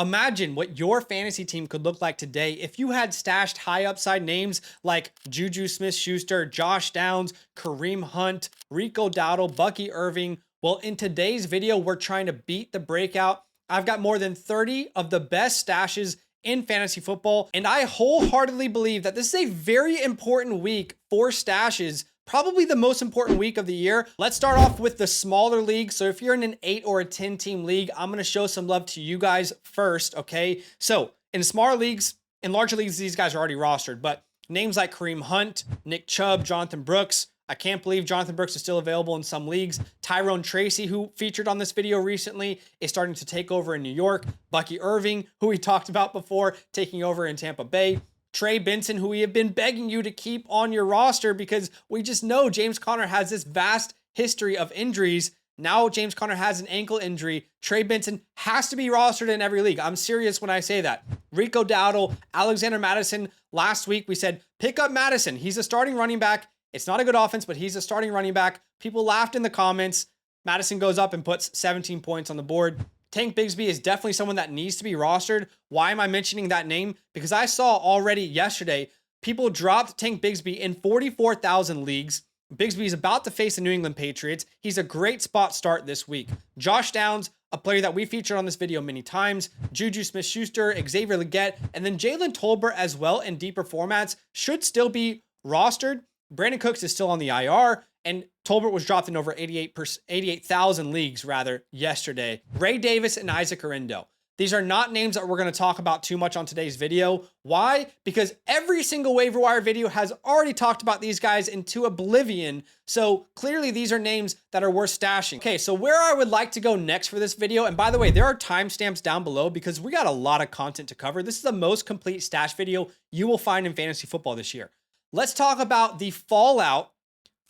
Imagine what your fantasy team could look like today if you had stashed high upside names like Juju Smith-Schuster, Josh Downs, Kareem Hunt, Rico Dowdle, Bucky Irving. Well, in today's video, we're trying to beat the breakout. I've got more than 30 of the best stashes in fantasy football, and I wholeheartedly believe that this is a very important week for stashes. Probably the most important week of the year. Let's start off with the smaller league. So if you're in an 8 or a 10 team league, I'm going to show some love to you guys first, okay? So in smaller leagues, in larger leagues, these guys are already rostered, but names like Kareem Hunt, Nick Chubb, Jonathan Brooks. I can't believe Jonathan Brooks is still available in some leagues. Tyrone Tracy, who featured on this video recently, is starting to take over in New York. Bucky Irving, who we talked about before, taking over in Tampa Bay. Trey Benson, who we have been begging you to keep on your roster because we just know James Conner has this vast history of injuries. Now James Conner has an ankle injury. Trey Benson has to be rostered in every league. I'm serious when I say that. Rico Dowdle, Alexander Mattison. Last week we said, pick up Madison. He's a starting running back. It's not a good offense, but he's a starting running back. People laughed in the comments. Madison goes up and puts 17 points on the board. Tank Bigsby is definitely someone that needs to be rostered. Why am I mentioning that name? Because I saw already yesterday, people dropped Tank Bigsby in 44,000 leagues. Bigsby is about to face the New England Patriots. He's a great spot start this week. Josh Downs, a player that we featured on this video many times. Juju Smith-Schuster, Xavier Legette, and then Jalen Tolbert as well in deeper formats should still be rostered. Brandon Cooks is still on the IR. And Tolbert was dropped in over 88,000 leagues yesterday. Ray Davis and Isaac Orindo. These are not names that we're going to talk about too much on today's video. Why? Because every single waiver wire video has already talked about these guys into oblivion. So clearly these are names that are worth stashing. Okay, so where I would like to go next for this video, and by the way, there are timestamps down below because we got a lot of content to cover. This is the most complete stash video you will find in fantasy football this year. Let's talk about the fallout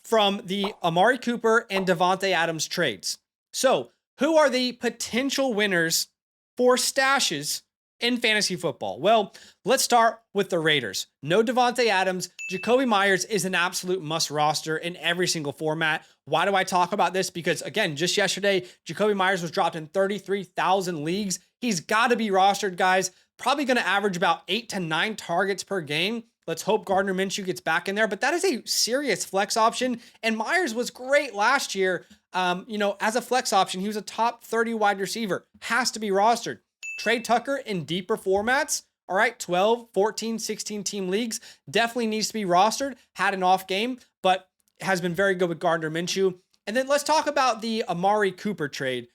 from the Amari Cooper and Davante Adams trades. So, who are the potential winners for stashes in fantasy football? Well, let's start with the Raiders. No Davante Adams. Jakobi Meyers is an absolute must roster in every single format. Why do I talk about this? Because again, just yesterday, Jakobi Meyers was dropped in 33,000 leagues. He's got to be rostered, guys. Probably going to average about 8 to 9 targets per game. Let's hope Gardner Minshew gets back in there, but that is a serious flex option. And Myers was great last year. As a flex option, he was a top 30 wide receiver. Has to be rostered. Trey Tucker in deeper formats. All right, 12, 14, 16 team leagues. Definitely needs to be rostered. Had an off game, but has been very good with Gardner Minshew. And then let's talk about the Amari Cooper trade.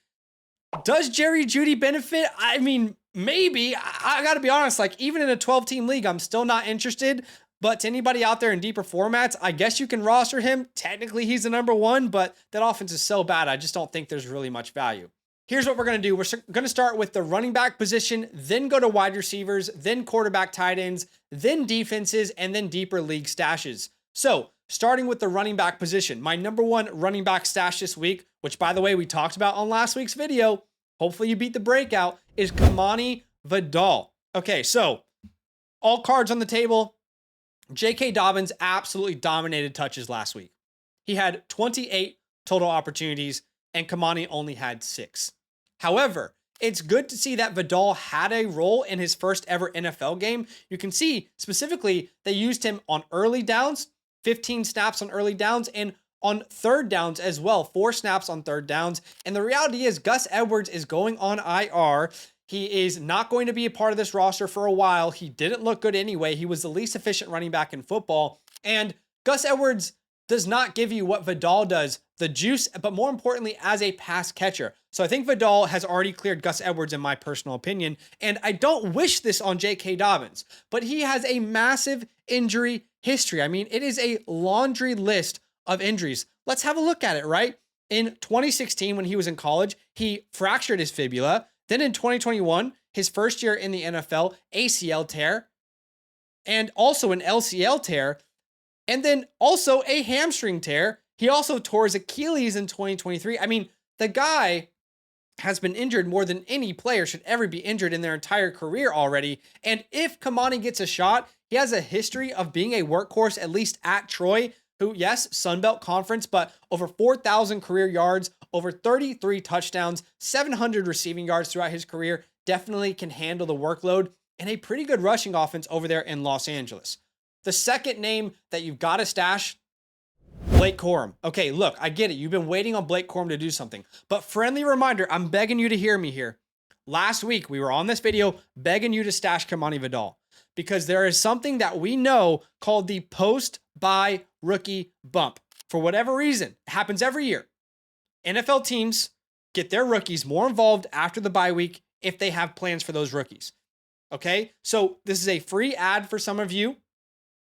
Does Jerry Jeudy benefit? I mean, maybe. I got to be honest, like even in a 12-team league, I'm still not interested. But to anybody out there in deeper formats, I guess you can roster him. Technically, he's the number one, but that offense is so bad, I just don't think there's really much value. Here's what we're going to do. We're going to start with the running back position, then go to wide receivers, then quarterback, tight ends, then defenses, and then deeper league stashes. So starting with the running back position, my number one running back stash this week, which by the way, we talked about on last week's video, hopefully you beat the breakout, is Kamani Vidal. Okay, so all cards on the table. J.K. Dobbins absolutely dominated touches last week. He had 28 total opportunities, and Kamani only had 6. However, it's good to see that Vidal had a role in his first ever NFL game. You can see specifically they used him on early downs, 15 snaps on early downs, and on third downs as well, 4 snaps on third downs. And the reality is Gus Edwards is going on IR. He is not going to be a part of this roster for a while. He didn't look good anyway. He was the least efficient running back in football. And Gus Edwards does not give you what Vidal does, the juice, but more importantly, as a pass catcher. So I think Vidal has already cleared Gus Edwards in my personal opinion. And I don't wish this on J.K. Dobbins, but he has a massive injury history. I mean, it is a laundry list of injuries. Let's have a look at it, right? In 2016, when he was in college, he fractured his fibula. Then in 2021, his first year in the NFL, ACL tear, and also an LCL tear, and then also a hamstring tear. He also tore his Achilles in 2023. I mean, the guy has been injured more than any player should ever be injured in their entire career already. And if Kamani gets a shot, he has a history of being a workhorse, at least at Troy, who, yes, Sun Belt Conference, but over 4,000 career yards, over 33 touchdowns, 700 receiving yards throughout his career. definitely can handle the workload and a pretty good rushing offense over there in Los Angeles. The second name that you've got to stash, Blake Corum. Okay, look, I get it. You've been waiting on Blake Corum to do something. But friendly reminder, I'm begging you to hear me here. Last week, we were on this video begging you to stash Kamani Vidal because there is something that we know called the post-bye rookie bump. For whatever reason, it happens every year. NFL teams get their rookies more involved after the bye week if they have plans for those rookies. Okay, so this is a free ad for some of you,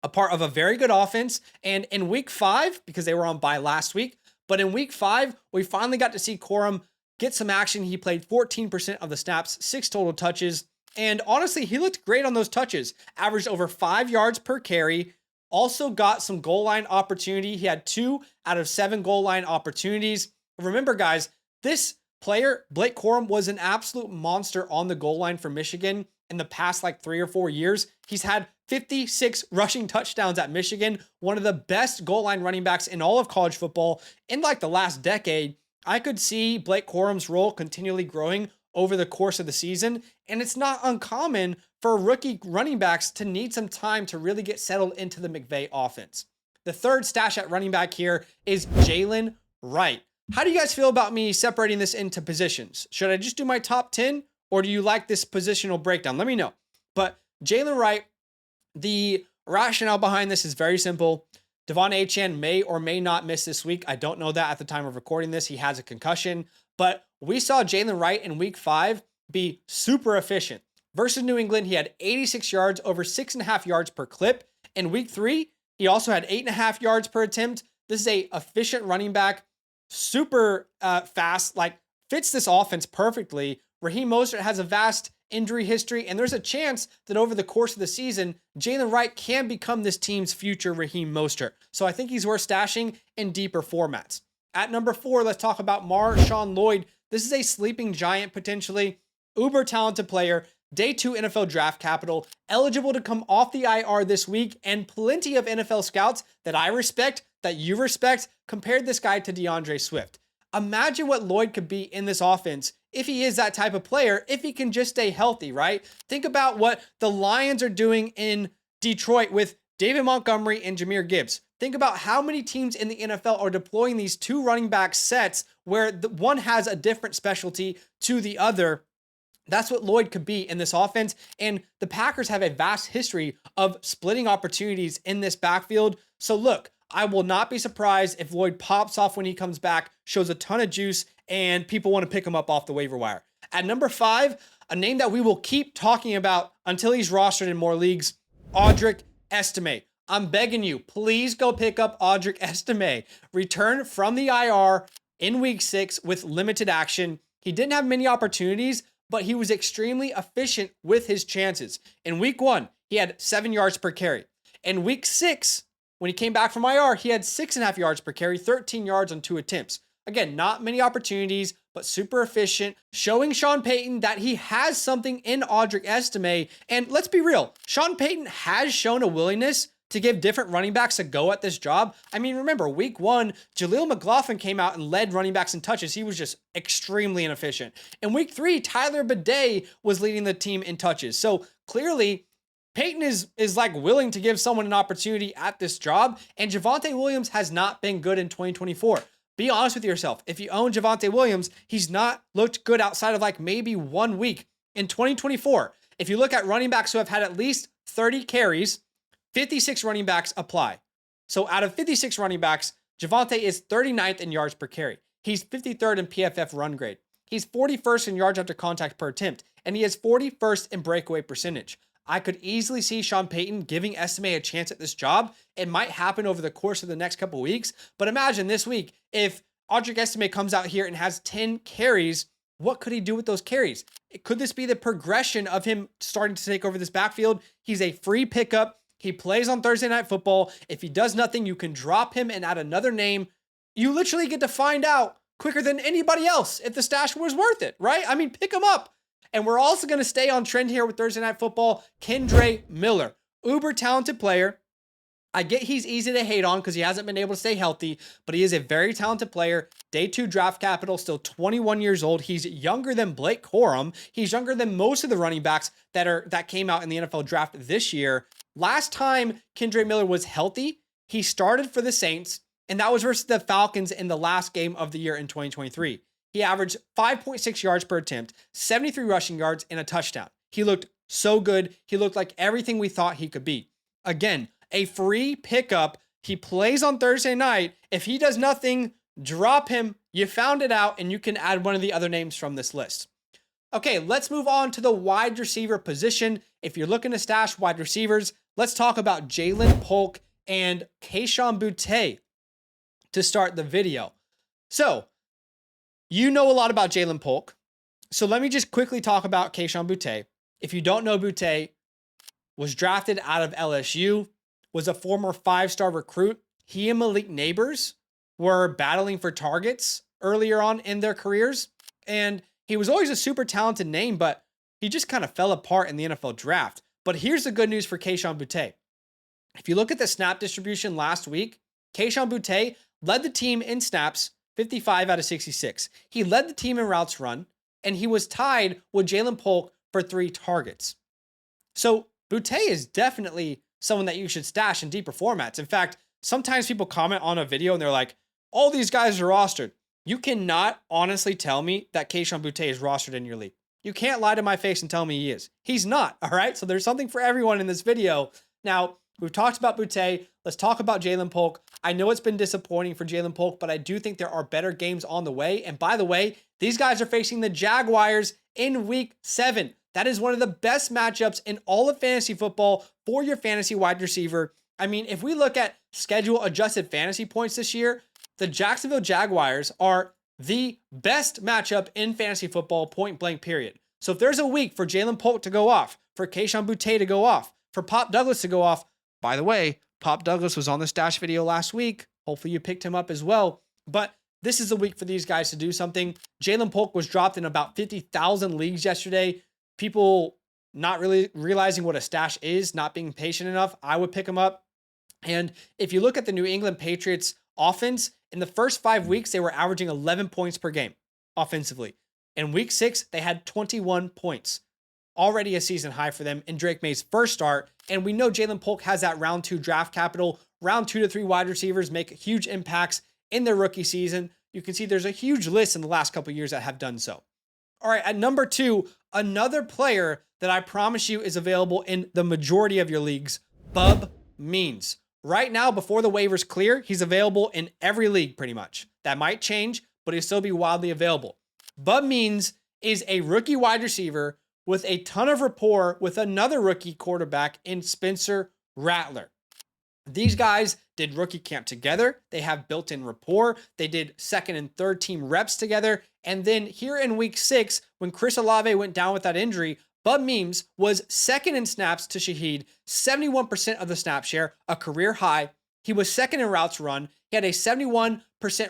a part of a very good offense. And in week 5, because they were on bye last week, but in week 5, we finally got to see Corum get some action. He played 14% of the snaps, 6 total touches. And honestly, he looked great on those touches, averaged over 5 yards per carry, also got some goal line opportunity. He had 2 out of 7 goal line opportunities. Remember, guys, this player, Blake Corum, was an absolute monster on the goal line for Michigan in the past 3 or 4 years. He's had 56 rushing touchdowns at Michigan, one of the best goal line running backs in all of college football in the last decade. I could see Blake Corum's role continually growing over the course of the season, and it's not uncommon for rookie running backs to need some time to really get settled into the McVay offense. The third stash at running back here is Jalen Wright. How do you guys feel about me separating this into positions? Should I just do my top 10, or do you like this positional breakdown? Let me know. But Jalen Wright, the rationale behind this is very simple. Devon Achane may or may not miss this week. I don't know that at the time of recording this. He has a concussion. But we saw Jalen Wright in week 5 be super efficient. Versus New England, he had 86 yards, over 6.5 yards per clip. In week 3, he also had 8.5 yards per attempt. This is a efficient running back, super fast, fits this offense perfectly. Raheem Mostert has a vast injury history, and there's a chance that over the course of the season, Jalen Wright can become this team's future Raheem Mostert. So I think he's worth stashing in deeper formats. At number 4, let's talk about Marshawn Lloyd. This is a sleeping giant, potentially uber talented player, day 2 NFL draft capital, eligible to come off the IR this week, and plenty of NFL scouts that I respect, that you respect, compared this guy to DeAndre Swift. Imagine what Lloyd could be in this offense if he is that type of player, if he can just stay healthy, right? Think about what the Lions are doing in Detroit with David Montgomery and Jahmyr Gibbs. Think about how many teams in the NFL are deploying these 2 running back sets where the one has a different specialty to the other. That's what Lloyd could be in this offense. And the Packers have a vast history of splitting opportunities in this backfield. So look, I will not be surprised if Lloyd pops off when he comes back, shows a ton of juice, and people want to pick him up off the waiver wire. At number 5, a name that we will keep talking about until he's rostered in more leagues, Audric Estime. I'm begging you, please go pick up Audric Estime. Return from the IR in week 6 with limited action. He didn't have many opportunities, but he was extremely efficient with his chances. In week 1, he had 7 yards per carry. In week 6, when he came back from IR, he had 6.5 yards per carry, 13 yards on 2 attempts. Again, not many opportunities, but super efficient, showing Sean Payton that he has something in Audric Estime. And let's be real, Sean Payton has shown a willingness to give different running backs a go at this job. I mean, remember, week 1, Jaleel McLaughlin came out and led running backs in touches. He was just extremely inefficient. In week 3, Tyler Bidet was leading the team in touches. So clearly, Peyton is willing to give someone an opportunity at this job, and Javonte Williams has not been good in 2024. Be honest with yourself. If you own Javonte Williams, he's not looked good outside of maybe 1 week in 2024. If you look at running backs who have had at least 30 carries, 56 running backs apply. So out of 56 running backs, Javonte is 39th in yards per carry. He's 53rd in PFF run grade. He's 41st in yards after contact per attempt, and he is 41st in breakaway percentage. I could easily see Sean Payton giving Estime a chance at this job. It might happen over the course of the next couple weeks, but imagine this week, if Audric Estime comes out here and has 10 carries, what could he do with those carries? Could this be the progression of him starting to take over this backfield? He's a free pickup. He plays on Thursday Night Football. If he does nothing, you can drop him and add another name. You literally get to find out quicker than anybody else if the stash was worth it, right? I mean, pick him up. And we're also going to stay on trend here with Thursday Night Football. Kendre Miller, uber talented player. I get he's easy to hate on because he hasn't been able to stay healthy, but he is a very talented player. Day 2 draft capital, still 21 years old. He's younger than Blake Corum. He's younger than most of the running backs that came out in the NFL draft this year. Last time Kendre Miller was healthy, he started for the Saints, and that was versus the Falcons in the last game of the year in 2023. He averaged 5.6 yards per attempt, 73 rushing yards, and a touchdown. He looked so good. He looked like everything we thought he could be. Again, a free pickup. He plays on Thursday night. If he does nothing, drop him. You found it out, and you can add one of the other names from this list. Okay, let's move on to the wide receiver position. If you're looking to stash wide receivers, let's talk about Jalen Polk and Kayshon Boutte to start the video. So, you know a lot about Jalen Polk. So let me just quickly talk about Kayshon Boutte. If you don't know, Boutte was drafted out of LSU, was a former 5-star recruit. He and Malik Neighbors were battling for targets earlier on in their careers. And he was always a super talented name, but he just kind of fell apart in the NFL draft. But here's the good news for Kayshon Boutte. If you look at the snap distribution last week, Kayshon Boutte led the team in snaps, 55 out of 66. He led the team in routes run, and he was tied with Jalen Polk for 3 targets. So Boutte is definitely someone that you should stash in deeper formats. In fact, sometimes people comment on a video and they're like, all these guys are rostered. You cannot honestly tell me that Kayshon Boutte is rostered in your league. You can't lie to my face and tell me he is. He's not, all right? So there's something for everyone in this video. Now, we've talked about Boutte. Let's talk about Jalen Polk. I know it's been disappointing for Jalen Polk, but I do think there are better games on the way. And by the way, these guys are facing the Jaguars in week 7. That is one of the best matchups in all of fantasy football for your fantasy wide receiver. I mean, if we look at schedule adjusted fantasy points this year, the Jacksonville Jaguars are the best matchup in fantasy football, point blank period. So if there's a week for Jalen Polk to go off, for Kayshon Boutte to go off, for Pop Douglas to go off, by the way, Pop Douglas was on the stash video last week. Hopefully you picked him up as well. But this is the week for these guys to do something. Jalen Polk was dropped in about 50,000 leagues yesterday. People not really realizing what a stash is, not being patient enough. I would pick him up. And if you look at the New England Patriots offense, in the first 5 weeks, they were averaging 11 points per game offensively. In week 6, they had 21 points. Already a season high for them in Drake May's first start. And we know Jalen Polk has that round 2 draft capital. Round 2 to 3 wide receivers make huge impacts in their rookie season. You can see there's a huge list in the last couple of years that have done so. All right, at number 2, another player that I promise you is available in the majority of your leagues, Bub Means. Right now, before the waivers clear, he's available in every league pretty much. That might change, but he'll still be wildly available. Bub Means is a rookie wide receiver with a ton of rapport with another rookie quarterback in Spencer Rattler. These guys did rookie camp together. They have built-in rapport. They did second and third team reps together. And then here in week 6, when Chris Olave went down with that injury, Bub Means was second in snaps to Shaheed, 71% of the snap share, a career high. He was second in routes run. He had a 71%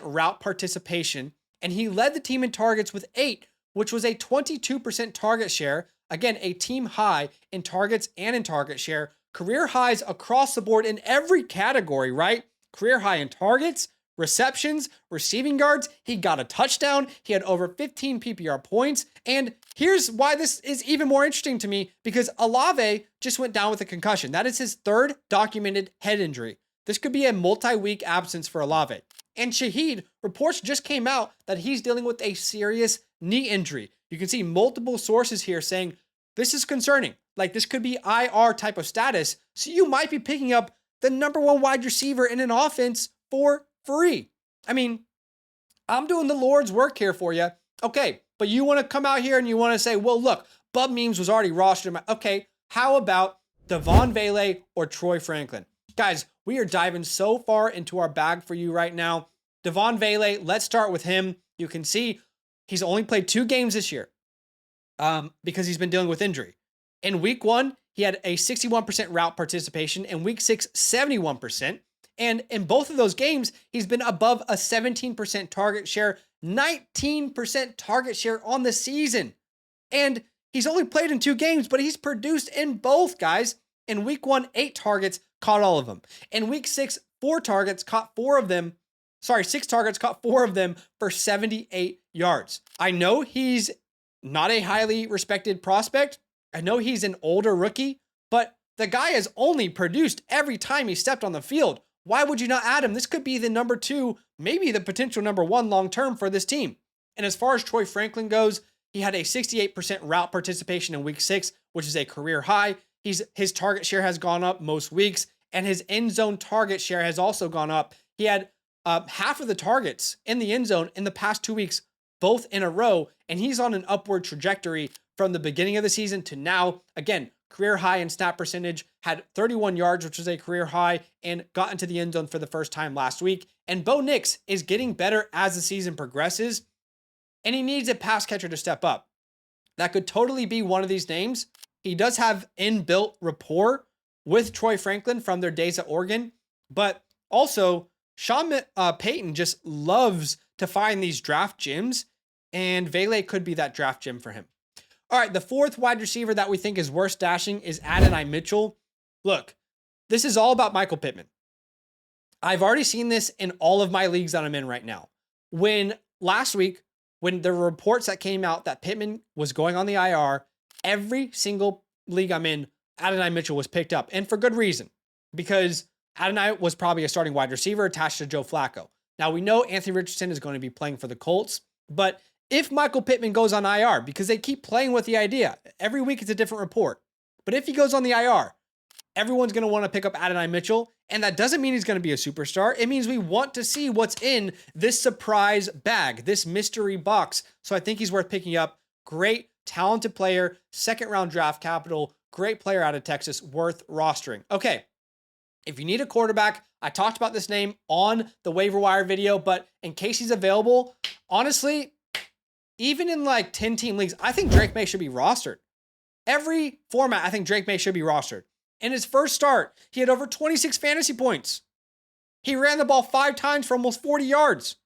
route participation, and he led the team in targets with 8, which was a 22% target share. Again, a team high in targets and in target share. Career highs across the board in every category, right? Career high in targets, receptions, receiving yards. He got a touchdown. He had over 15 PPR points. And here's why this is even more interesting to me, because Olave just went down with a concussion. That is his 3rd documented head injury. This could be a multi-week absence for Olave. And Shaheed, reports just came out that he's dealing with a serious knee injury. You can see multiple sources here saying this is concerning. Like, this could be IR type of status. So you might be picking up the number 1 wide receiver in an offense for free. I mean, I'm doing the Lord's work here for you. Okay, but you want to come out here and you want to say, well, look, Bub Memes was already rostered. Okay, how about Devon Vele or Troy Franklin? Guys, we are diving so far into our bag for you right now. Devon Vele, let's start with him. You can see he's only played 2 games this year because he's been dealing with injury. In week 1, he had a 61% route participation. In week 6, 71%. And in both of those games, he's been above a 17% target share, 19% target share on the season. And he's only played in 2 games, but he's produced in both, guys. In week 1, 8 targets, caught all of them. In week 6, 4 targets, caught 4 of them. Sorry, 6 targets, caught 4 of them for 78 yards. I know he's not a highly respected prospect. I know he's an older rookie, but the guy has only produced every time he stepped on the field. Why would you not add him? This could be the number 2, maybe the potential number 1 long-term for this team. And as far as Troy Franklin goes, he had a 68% route participation in week 6, which is a career high. His target share has gone up most weeks, and his end zone target share has also gone up. He had half of the targets in the end zone in the past 2 weeks, both in a row, and he's on an upward trajectory from the beginning of the season to now. Again, career high in snap percentage, had 31 yards, which was a career high, and got into the end zone for the first time last week. And Bo Nix is getting better as the season progresses, and he needs a pass catcher to step up. That could totally be one of these names. He does have inbuilt rapport with Troy Franklin from their days at Oregon, but also Sean Payton just loves to find these draft gems, and Vele could be that draft gem for him. All right, the 4th wide receiver that we think is worth stashing is Adonai Mitchell. Look, this is all about Michael Pittman. I've already seen this in all of my leagues that I'm in right now. Last week, when there were reports that came out that Pittman was going on the IR, every single league I'm in, Adonai Mitchell was picked up, and for good reason, because Adonai was probably a starting wide receiver attached to Joe Flacco. Now, we know Anthony Richardson is going to be playing for the Colts, but if Michael Pittman goes on IR, because they keep playing with the idea, every week it's a different report, but if he goes on the IR, everyone's going to want to pick up Adonai Mitchell, and that doesn't mean he's going to be a superstar. It means we want to see what's in this surprise bag, this mystery box. So I think he's worth picking up. Great, talented player, 2nd-round draft capital, great player out of Texas, worth rostering. Okay, if you need a quarterback, I talked about this name on the waiver wire video, but in case he's available, honestly, even in like 10-team leagues, I think Drake May should be rostered. Every format, I think Drake May should be rostered. In his first start, he had over 26 fantasy points. He ran the ball 5 times for almost 40 yards.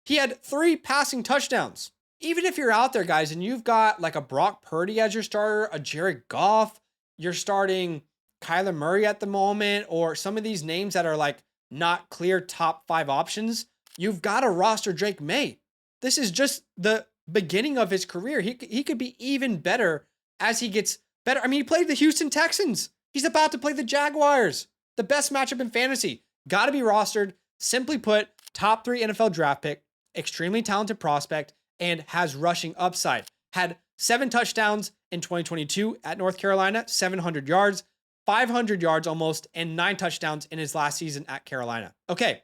He had 3 passing touchdowns. Even if you're out there, guys, and you've got like a Brock Purdy as your starter, a Jared Goff, you're starting Kyler Murray at the moment, or some of these names that are like not clear top 5 options, you've got to roster Drake May. This is just the beginning of his career. He could be even better as he gets better. I mean, he played the Houston Texans. He's about to play the Jaguars. The best matchup in fantasy. Got to be rostered. Simply put, top 3 NFL draft pick, extremely talented prospect, and has rushing upside. Had 7 touchdowns in 2022 at North Carolina, 700 yards, 500 yards almost, and 9 touchdowns in his last season at Carolina. Okay.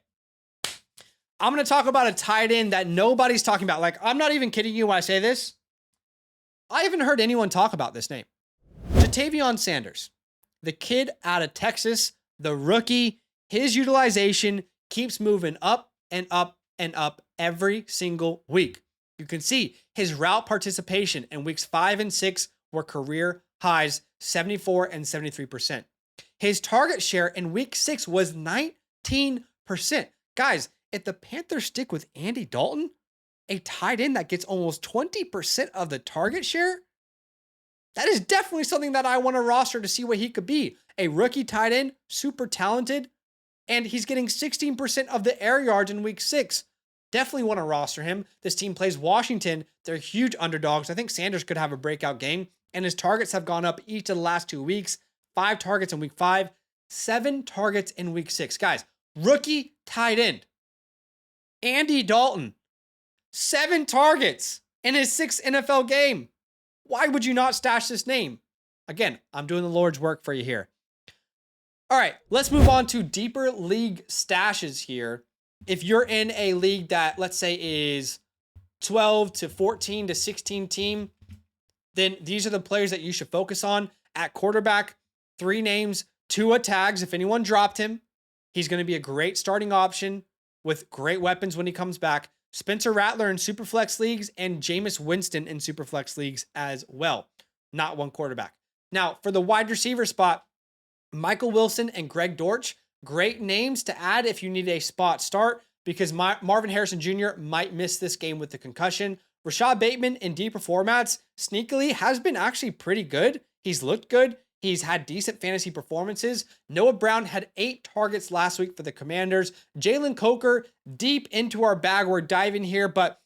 I'm going to talk about a tight end that nobody's talking about. Like, I'm not even kidding you when I say this. I haven't heard anyone talk about this name. Ja'Tavion Sanders, the kid out of Texas, the rookie, his utilization keeps moving up and up and up every single week. You can see his route participation in weeks 5 and 6 were career highs, 74 and 73%. His target share in week 6 was 19%. Guys, if the Panthers stick with Andy Dalton, a tight end that gets almost 20% of the target share, that is definitely something that I want to roster to see what he could be. A rookie tight end, super talented, and he's getting 16% of the air yards in week 6. Definitely want to roster him. This team plays Washington. They're huge underdogs. I think Sanders could have a breakout game, and his targets have gone up each of the last 2 weeks. 5 targets in week 5, 7 targets in week 6. Guys, rookie tight end, Andy Dalton, 7 targets in his 6th NFL game. Why would you not stash this name? Again, I'm doing the Lord's work for you here. All right, let's move on to deeper league stashes here. If you're in a league that, let's say, is 12 to 14 to 16 team, then these are the players that you should focus on. At quarterback, 3 names, Tua tags. If anyone dropped him, he's going to be a great starting option with great weapons when he comes back. Spencer Rattler in Superflex leagues and Jameis Winston in Superflex leagues as well. Not one quarterback. Now, for the wide receiver spot, Michael Wilson and Greg Dortch, great names to add if you need a spot start because Marvin Harrison Jr. might miss this game with the concussion. Rashad Bateman in deeper formats sneakily has been actually pretty good. He's looked good. He's had decent fantasy performances. Noah Brown had 8 targets last week for the Commanders. Jalen Coker, deep into our bag. We're diving here, but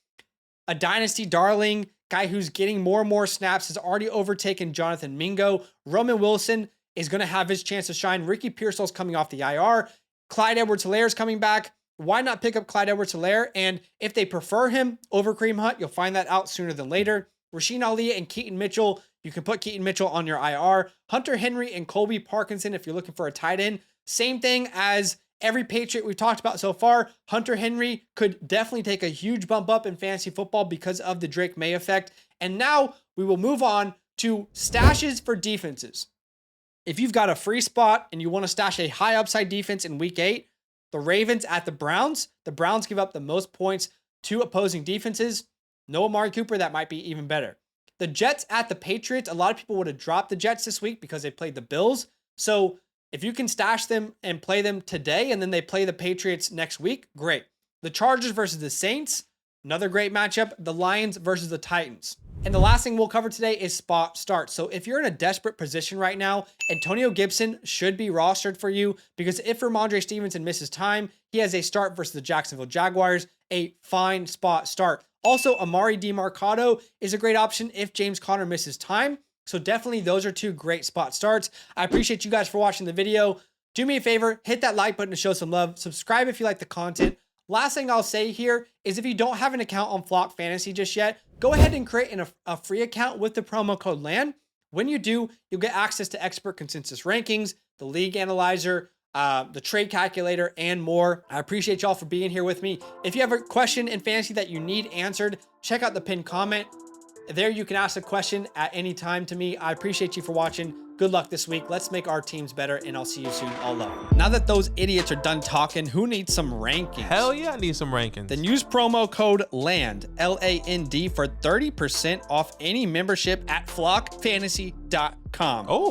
a dynasty darling, guy who's getting more and more snaps, has already overtaken Jonathan Mingo. Roman Wilson is going to have his chance to shine. Ricky Pearsall's coming off the IR. Clyde Edwards-Helaire is coming back. Why not pick up Clyde Edwards-Helaire? And if they prefer him over Kareem Hunt, you'll find that out sooner than later. Rasheen Ali and Keaton Mitchell, you can put Keaton Mitchell on your IR. Hunter Henry and Colby Parkinson if you're looking for a tight end. Same thing as every Patriot we've talked about so far. Hunter Henry could definitely take a huge bump up in fantasy football because of the Drake May effect. And now we will move on to stashes for defenses. If you've got a free spot and you want to stash a high upside defense in week 8, the Ravens at the Browns. The Browns give up the most points to opposing defenses. No Amari Cooper, that might be even better. The Jets at the Patriots. A lot of people would have dropped the Jets this week because they played the Bills. So if you can stash them and play them today and then they play the Patriots next week, great. The Chargers versus the Saints, another great matchup. The Lions versus the Titans. And the last thing we'll cover today is spot starts. So if you're in a desperate position right now, Antonio Gibson should be rostered for you because if Ramondre Stevenson misses time, he has a start versus the Jacksonville Jaguars, a fine spot start. Also, Amari DeMarcado is a great option if James Conner misses time. So definitely those are 2 great spot starts. I appreciate you guys for watching the video. Do me a favor, hit that like button to show some love. Subscribe if you like the content. Last thing I'll say here is if you don't have an account on Flock Fantasy just yet, go ahead and create a free account with the promo code LAN. When you do, you'll get access to expert consensus rankings, the league analyzer, the trade calculator, and more. I appreciate y'all for being here with me. If you have a question in fantasy that you need answered, check out the pinned comment. There you can ask a question at any time to me. I appreciate you for watching. Good luck this week. Let's make our teams better, and I'll see you soon. All love. Now that those idiots are done talking, who needs some rankings? Hell yeah, I need some rankings. Then use promo code LAND, LAND, for 30% off any membership at flockfantasy.com. Oh.